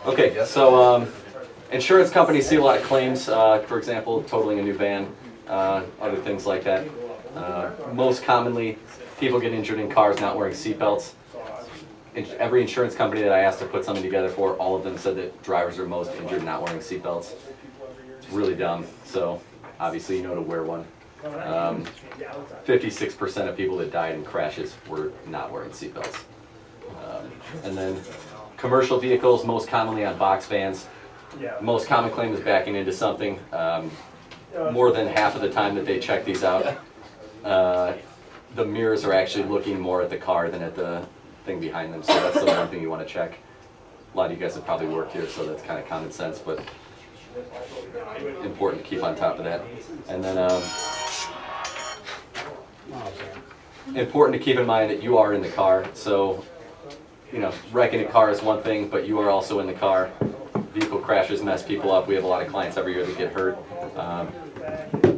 Okay, so insurance companies see a lot of claims, for example, totaling a new van, other things like that. Most commonly, people get injured in cars not wearing seatbelts. Every insurance company that I asked to put something together for, all of them said that drivers are most injured not wearing seatbelts. It's really dumb, so obviously you know to wear one. 56% of people that died in crashes were not wearing seatbelts. And then commercial vehicles, most commonly on box vans. Most common claim is backing into something. More than half of the time that they check these out, the mirrors are actually looking more at the car than at the thing behind them, so that's the one thing you want to check. A lot of you guys have probably worked here, so that's kind of common sense, but important to keep on top of that. And then important to keep in mind that you are in the car, so you know, wrecking a car is one thing, but you are also in the car. Vehicle crashes mess people up. We have a lot of clients every year that get hurt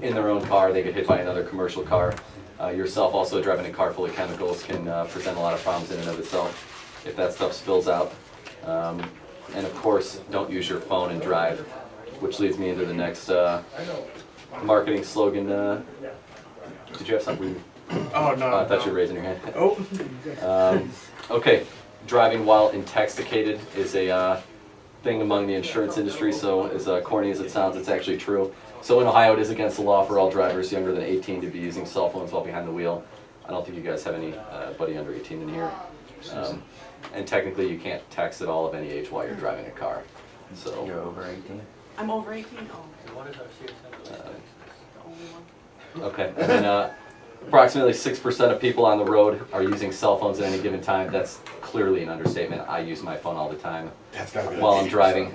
in their own car. They get hit by another commercial car. Yourself also driving a car full of chemicals can present a lot of problems in and of itself if that stuff spills out. And of course, don't use your phone and drive, which leads me into the next marketing slogan. Did you have something? Oh, no. I thought you were raising your hand. Oh. Okay, driving while intoxicated is a thing among the insurance industry, so as corny as it sounds, it's actually true. So in Ohio, it is against the law for all drivers younger than 18 to be using cell phones while behind the wheel. I don't think you guys have anybody under 18 in here. And technically, you can't text at all of any age while you're driving a car. So you're over 18? I'm over 18. Oh. Okay, and then approximately 6% of people on the road are using cell phones at any given time. That's clearly an understatement. I use my phone all the time while I'm driving.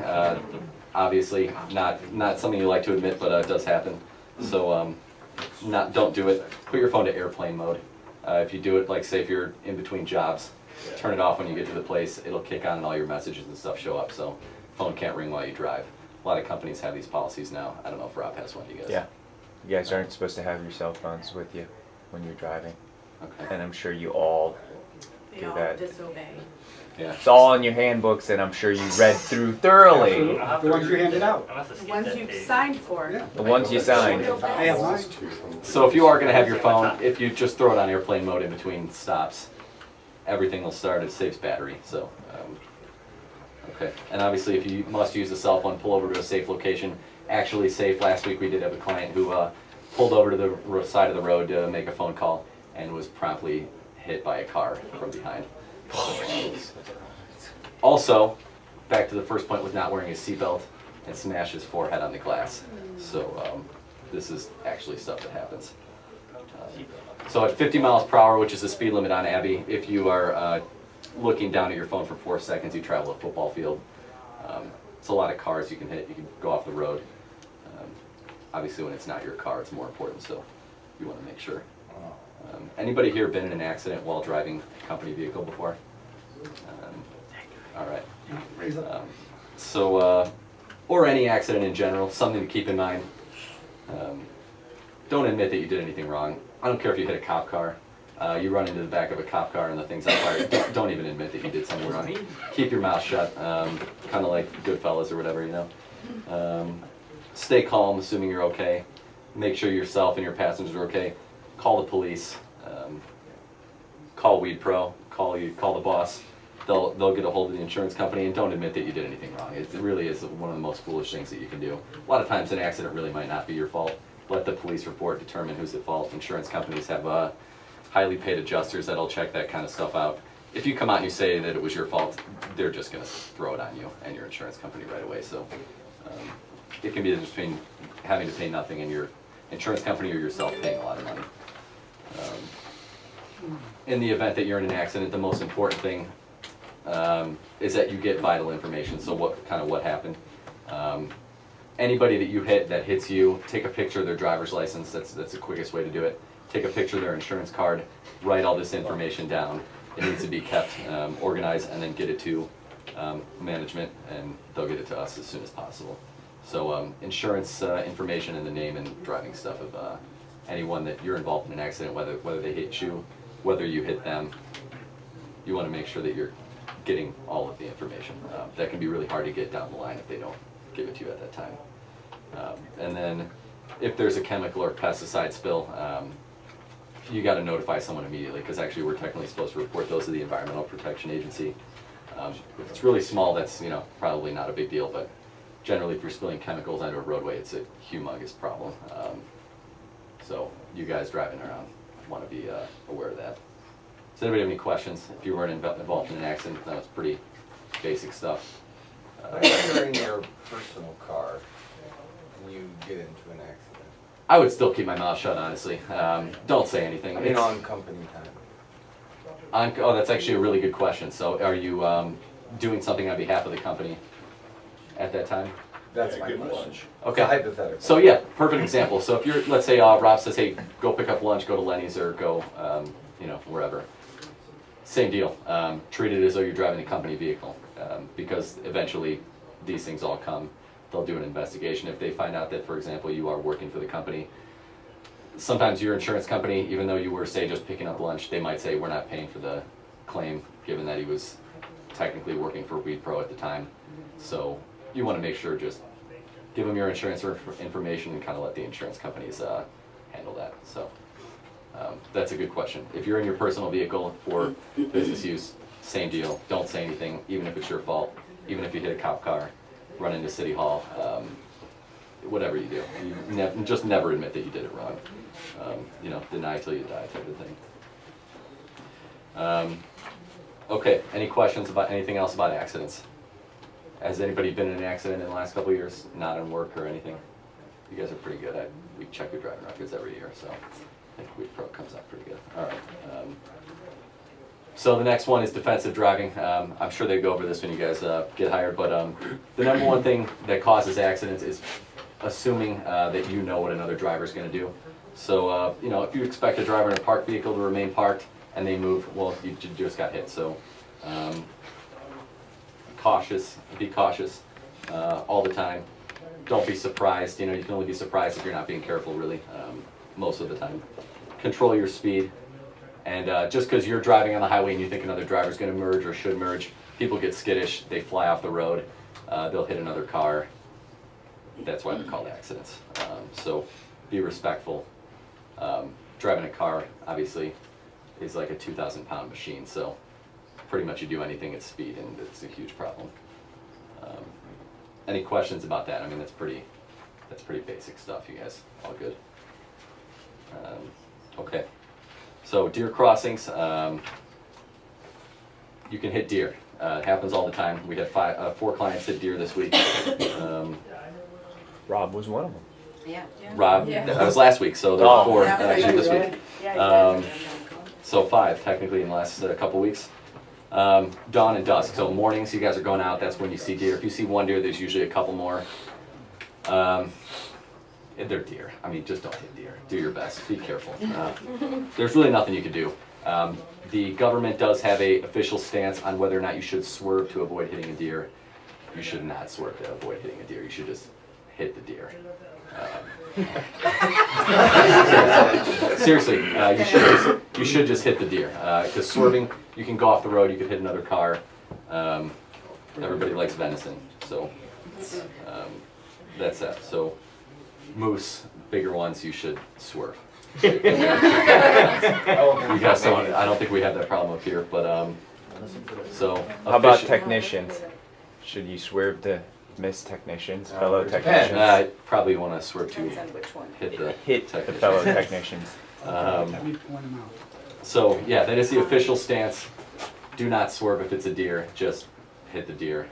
Obviously, not something you like to admit, but it does happen. So don't do it. Put your phone to airplane mode. If you do it, like say if you're in between jobs, turn it off when you get to the place. It'll kick on and all your messages and stuff show up. So phone can't ring while you drive. A lot of companies have these policies now. I don't know if Rob has one. You guys? Yeah. You guys aren't supposed to have your cell phones with you when you're driving. Okay. And I'm sure you all They do all that. disobey. Yeah. It's all in your handbooks, and I'm sure you read through thoroughly. The ones you handed out. The ones you've signed for. Yeah. The ones you signed. I have mine. So if you are going to have your phone, if you just throw it on airplane mode in between stops, everything will start. It saves battery. So, okay. And obviously, if you must use a cell phone, pull over to a safe location. Actually safe. Last week we did have a client who pulled over to the side of the road to make a phone call and was promptly hit by a car from behind. Also, back to the first point with not wearing a seatbelt and smashed his forehead on the glass. So this is actually stuff that happens. So at 50 miles per hour, which is the speed limit on Abbey, if you are looking down at your phone for 4 seconds, you travel a football field. It's a lot of cars you can hit. You can go off the road. Obviously, when it's not your car, it's more important, so you want to make sure. Anybody here been in an accident while driving a company vehicle before? All right. Or any accident in general, something to keep in mind. Don't admit that you did anything wrong. I don't care if you hit a cop car. You run into the back of a cop car and the thing's on fire. Don't even admit that you did something wrong. Keep your mouth shut, kind of like Goodfellas or whatever, you know. Stay calm, assuming you're okay. Make sure yourself and your passengers are okay. Call the police. Call Weed Pro. Call the boss. They'll get a hold of the insurance company, and don't admit that you did anything wrong. It really is one of the most foolish things that you can do. A lot of times an accident really might not be your fault. Let the police report determine who's at fault. Insurance companies have highly paid adjusters that'll check that kind of stuff out. If you come out and you say that it was your fault, they're just going to throw it on you and your insurance company right away. So it can be the difference between having to pay nothing and your insurance company or yourself paying a lot of money. In the event that you're in an accident, the most important thing is that you get vital information. So what happened. Anybody that you hit that hits you, take a picture of their driver's license. That's the quickest way to do it. Take a picture of their insurance card. Write all this information down. It needs to be kept organized, and then get it to management, and they'll get it to us as soon as possible. So insurance information and the name and driving stuff of anyone that you're involved in an accident, whether they hit you, whether you hit them. You want to make sure that you're getting all of the information. That can be really hard to get down the line if they don't give it to you at that time. And then if there's a chemical or pesticide spill, you got to notify someone immediately, because actually we're technically supposed to report those to the Environmental Protection Agency. If it's really small, that's probably not a big deal, but generally if you're spilling chemicals onto a roadway, it's a humongous problem. So you guys driving around want to be aware of that. Does anybody have any questions? If you weren't involved in an accident, then it's pretty basic stuff. If you're in your personal car and you get into an accident, I would still keep my mouth shut, honestly. Don't say anything. I mean on company time. Oh, that's actually a really good question. So are you doing something on behalf of the company at that time? That's my question. Okay. It's a hypothetical. So yeah, perfect example. So if you're, let's say Rob says, hey, go pick up lunch, go to Lenny's or go, wherever. Same deal. Treat it as though you're driving a company vehicle, because eventually these things all come. They'll do an investigation. If they find out that, for example, you are working for the company, sometimes your insurance company, even though you were, say, just picking up lunch, they might say, we're not paying for the claim, given that he was technically working for Weed Pro at the time. So you want to make sure, just give them your insurance information and kind of let the insurance companies handle that. So that's a good question. If you're in your personal vehicle for business use, same deal. Don't say anything, even if it's your fault. Even if you hit a cop car, run into City Hall, whatever you do. You just never admit that you did it wrong. Deny till you die type of thing. Okay, any questions about anything else about accidents? Has anybody been in an accident in the last couple of years? Not in work or anything? You guys are pretty good. We check your driving records every year, so I think Weed Pro comes out pretty good. All right. So the next one is defensive driving. I'm sure they go over this when you guys get hired, but the number one thing that causes accidents is assuming that you know what another driver is going to do. So if you expect a driver in a parked vehicle to remain parked and they move, well, you just got hit. So be cautious all the time. Don't be surprised. You can only be surprised if you're not being careful, really, most of the time. Control your speed. And just because you're driving on the highway and you think another driver's going to merge or should merge, people get skittish, they fly off the road, they'll hit another car. That's why they're called accidents. So be respectful. Driving a car, obviously, is like a 2,000-pound machine, so pretty much you do anything at speed and it's a huge problem. Any questions about that? I mean, that's pretty basic stuff, you guys. All good. Okay. So deer crossings, you can hit deer. It happens all the time. We had 4 clients hit deer this week. Rob was one of them. Yeah. Rob, Yeah. that was last week, so there were 4 Yeah. actually this week. Yeah, So 5 technically in the last couple weeks. Dawn and dusk, so mornings you guys are going out, that's when you see deer. If you see one deer, there's usually a couple more. They're deer. I mean, just don't hit deer. Do your best. Be careful. There's really nothing you can do. The government does have an official stance on whether or not you should swerve to avoid hitting a deer. You should not swerve to avoid hitting a deer. You should just hit the deer. Seriously, you should just hit the deer. Because swerving, you can go off the road, you could hit another car. Everybody likes venison, so that's that. So moose, bigger ones, you should swerve. You guys don't. I don't think we have that problem up here, but so. How about technicians? Should you swerve to miss technicians, fellow technicians? I probably want to swerve to Depends on which one. hit the Hit the technicians. fellow technicians. Let me point them out. So yeah, that is the official stance. Do not swerve if it's a deer. Just hit the deer.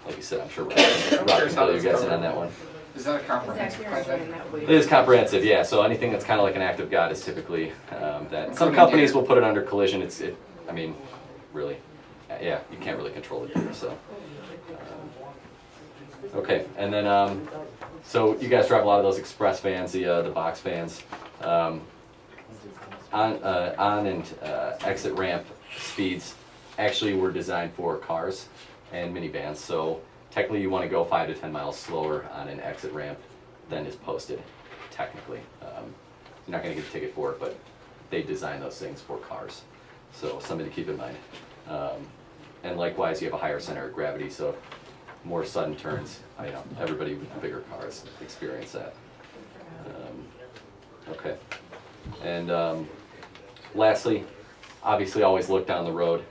Like you said, I'm sure Rob can fill you guys in on that one. Is that a comprehensive plan? It is comprehensive, yeah. So anything that's kind of like an act of God is typically that. Some companies will put it under collision. I mean, really, yeah, you can't really control the deer. So okay, and then so you guys drive a lot of those express vans, the box vans. On and exit ramp speeds actually were designed for cars and minivans. So technically you want to go 5 to 10 miles slower on an exit ramp than is posted, technically. You're not going to get a ticket for it, but they design those things for cars. So something to keep in mind. and likewise, you have a higher center of gravity, so more sudden turns. Everybody with bigger cars experience that. Okay. And lastly, obviously, always look down the road.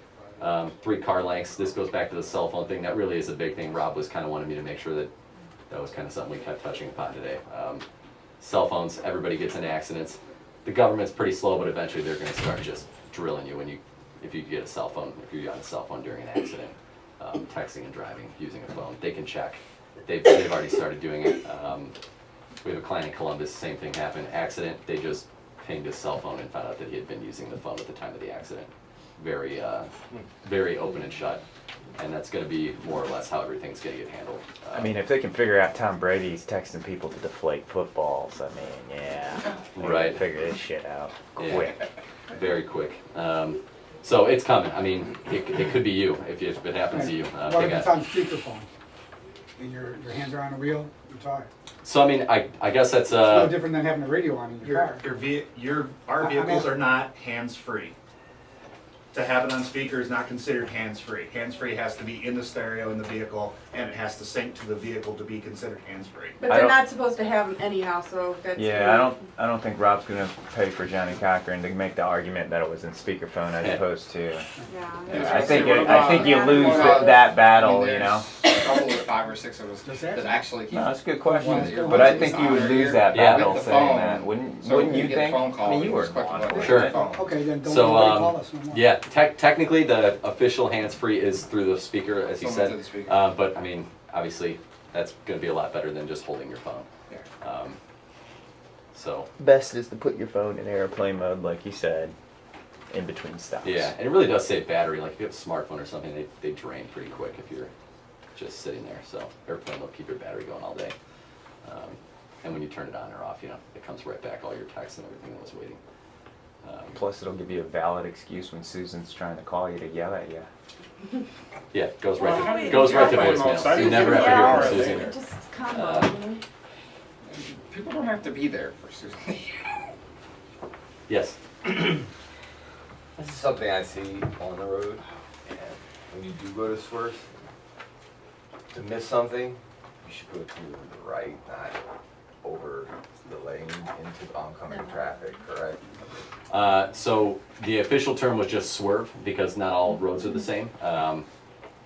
3 car lengths. This goes back to the cell phone thing. That really is a big thing. Rob was kind of wanting me to make sure that that was kind of something we kept touching upon today. Cell phones, everybody gets into accidents. The government's pretty slow, but eventually they're going to start just drilling you if you get a cell phone, if you're on a cell phone during an accident, texting and driving, using a phone. They can check. They've already started doing it. We have a client in Columbus, same thing happened. Accident, they just pinged his cell phone and found out that he had been using the phone at the time of the accident. Very, very open and shut. And that's going to be more or less how everything's going to get handled. I mean, if they can figure out Tom Brady's texting people to deflate footballs, I mean, yeah. They Right. can figure this shit out quick. Yeah, very quick. So it's coming. I mean, it could be you if it happens to you. What if it's on speakerphone? And your hands are on the wheel, you're talking. So I mean, I guess that's It's no different than having the radio on in your car. Our vehicles are not hands-free. To have it on speaker is not considered hands-free. Hands-free has to be in the stereo in the vehicle, and it has to sync to the vehicle to be considered hands-free. But I they're don't- not supposed to have them anyhow, so that's. Yeah, I don't think Rob's gonna pay for Johnny Cochran to make the argument that it was in speakerphone as opposed to. Yeah. I think you lose that battle, you know. Probably 5 or 6 of us Does that that- actually keep. No, that's a good one of question. the But I earbuds think in you would our lose ear that Yeah. battle with the saying phone. that. Wouldn't So wouldn't when you get a think? phone call, I mean, you you were just click law the button. enforcement. Sure. Okay, then don't So, nobody call us no more. yeah. Technically, the official hands-free is through the speaker, as you Someone said. to the speaker. But I mean, obviously, that's going to be a lot better than just holding your phone. Yeah. So Best is to put your phone in airplane mode, like you said, in between stops. yeah, and it really does save battery. Like if you have a smartphone or something, they drain pretty quick if you're just sitting there. So airplane will keep your battery going all day. And when you turn it on or off, it comes right back, all your texts and everything that was waiting. Plus, it'll give you a valid excuse when Susan's trying to call you to yell at you. Yeah, it goes Well, right wait, to yeah. voicemail. You never have to hear from Susan. Just calm down. People don't have to be there for Susan. Yes. This is something I see on the road, and when you do go to swerve, to miss something, you should go to the right, not over the lane into oncoming traffic, correct? So the official term was just swerve because not all roads are the same.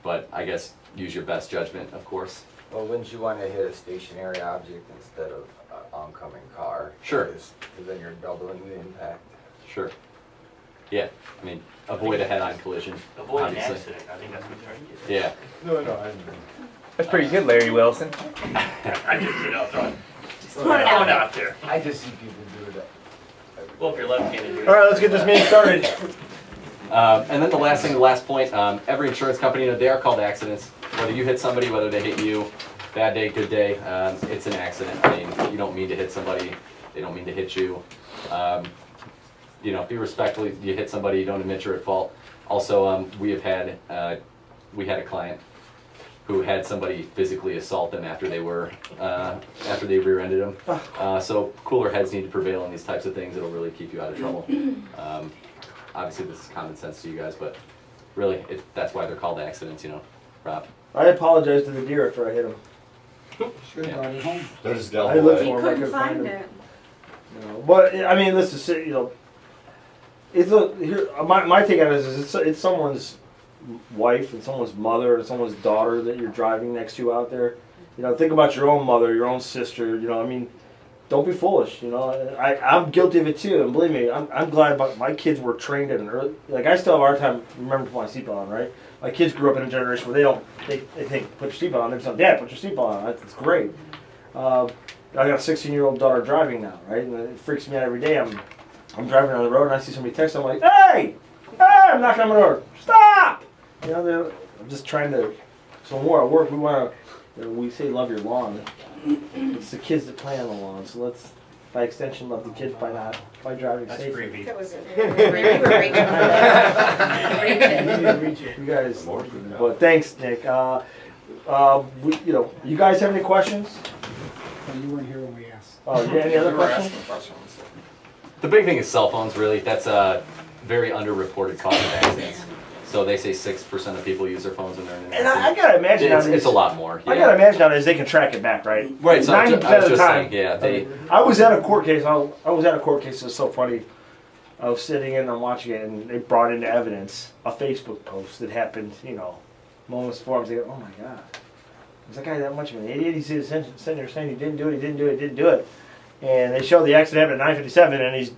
But I guess use your best judgment, of course. Well, wouldn't you want to hit a stationary object instead of an oncoming car? Sure. Because then you're doubling the impact. Sure. Yeah, I mean, avoid a head-on collision. Avoid an obviously. accident, I think that's what you're trying to get Yeah. No, I That's pretty good, Larry Wilson. at. I just, throwing Put it out there. out there. I just see people do that. Well, if you're left-handed, you're. All right, let's get this meeting started. And then the last point, every insurance company, they are called accidents. Whether you hit somebody, whether they hit you, bad day, good day, it's an accident. I mean, you don't mean to hit somebody, they don't mean to hit you. Be respectful, you hit somebody, you don't admit you're at fault. Also, we had a client who had somebody physically assault them after they rear-ended them. So cooler heads need to prevail in these types of things. It'll really keep you out of trouble. Obviously, this is common sense to you guys, but really, that's why they're called accidents. Rob. I apologize to the deer after I hit him. Should have brought it home. I looked He for him, I couldn't couldn't find him. it. But I mean, let's just say, my take on it is it's someone's wife and someone's mother and someone's daughter that you're driving next to out there. Think about your own mother, your own sister. I mean, don't be foolish. I'm guilty of it too, and believe me, I'm glad. But my kids were trained at an early. Like I still have a hard time remembering to put my seatbelt on. Right? My kids grew up in a generation where they think put your seatbelt on. They're saying, Dad, put your seatbelt on. That's great. I got a 16-year-old daughter driving now, right? And it freaks me out every day. I'm driving down the road and I see somebody text. I'm like, hey, I'm knocking on my door. Stop! I'm just trying to. So when we're at work, we want to. We say love your lawn. It's the kids that play on the lawn. So let's, by extension, love the kids by driving That's safely. creepy. That was we were reaching for that. You guys, but thanks, Nick. You guys have any questions? Well, you weren't here when we asked. Oh, yeah, any other We were questions? asking questions. The big thing is cell phones, really. That's a very underreported cause of accidents. So they say 6% of people use their phones when they're in an And I accident. gotta imagine It's nowadays, a lot more. I Yeah. gotta imagine nowadays they can track it back, right? Right. So I 90% was of the just time. saying, yeah, they. I was at a court case. I was at a court case. It was so funny. I was sitting in and watching it, and they brought into evidence a Facebook post that happened, moments before. I was thinking, oh my God, is that guy that much of an idiot? He's sitting there saying he didn't do it, he didn't do it, he didn't do it. And they show the accident happened at 9:57, and he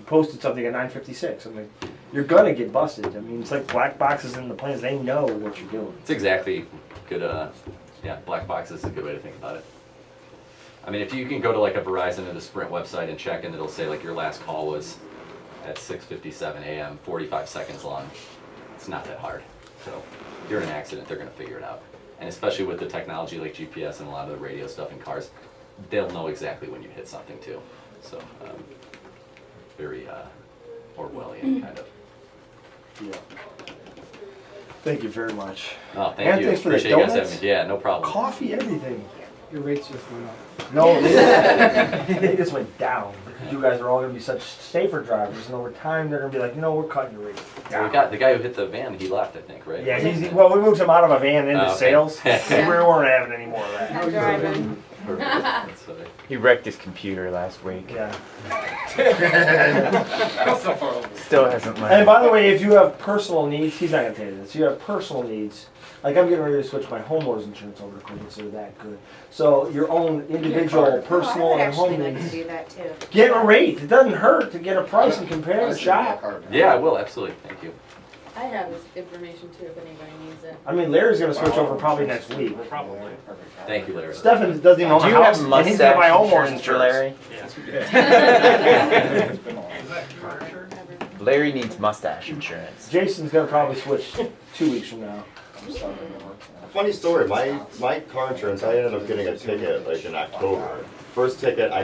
posted something at 9:56. I'm like, you're gonna get busted. I mean, it's like black boxes in the plans. They know what you're doing. It's exactly good. Yeah, black box is a good way to think about it. I mean, if you can go to like a Verizon or the Sprint website and check, and it'll say like your last call was at 6:57 a.m., 45 seconds long. It's not that hard. So if you're in an accident, they're gonna figure it out. And especially with the technology like GPS and a lot of the radio stuff in cars, they'll know exactly when you hit something too. So very Orwellian kind of. Yeah. Thank you very much. Oh, thank And you. thanks for the Appreciate you guys donuts. having me. Yeah, no problem. Coffee, everything. Your rates just went up. No, they just went down because you guys are all going to be such safer drivers, and over time they're going to be like, we're cutting your rates So down. we got the guy who hit the van. He left, I think, right? Yeah, well, we moved him out of a van into Oh, okay. sales. We weren't having any more of that. Not driving. Perfect. That's funny. He wrecked his computer last week. Yeah. Still hasn't learned. And by the way, if you have personal needs, he's not going to tell you this. If you have personal needs, like I'm getting ready to switch my homeowners insurance over to Cobos, so they're that good. So your own individual, personal, Oh, I would and home actually like to needs. do that too. Get a rate. It doesn't hurt to get a price and compare and shop. Yeah, I will, absolutely. Thank you. I have this information too if anybody needs it. I mean, Larry's going to switch over probably next week. Probably. Thank you, Larry. Stefan doesn't even own Do a you house, have and he's going to buy mustache homeowners insurance insurance. for Larry? Larry needs mustache insurance. Jason's going to probably switch 2 weeks from now. Funny story, my car insurance, I ended up getting a ticket like in October. First ticket, I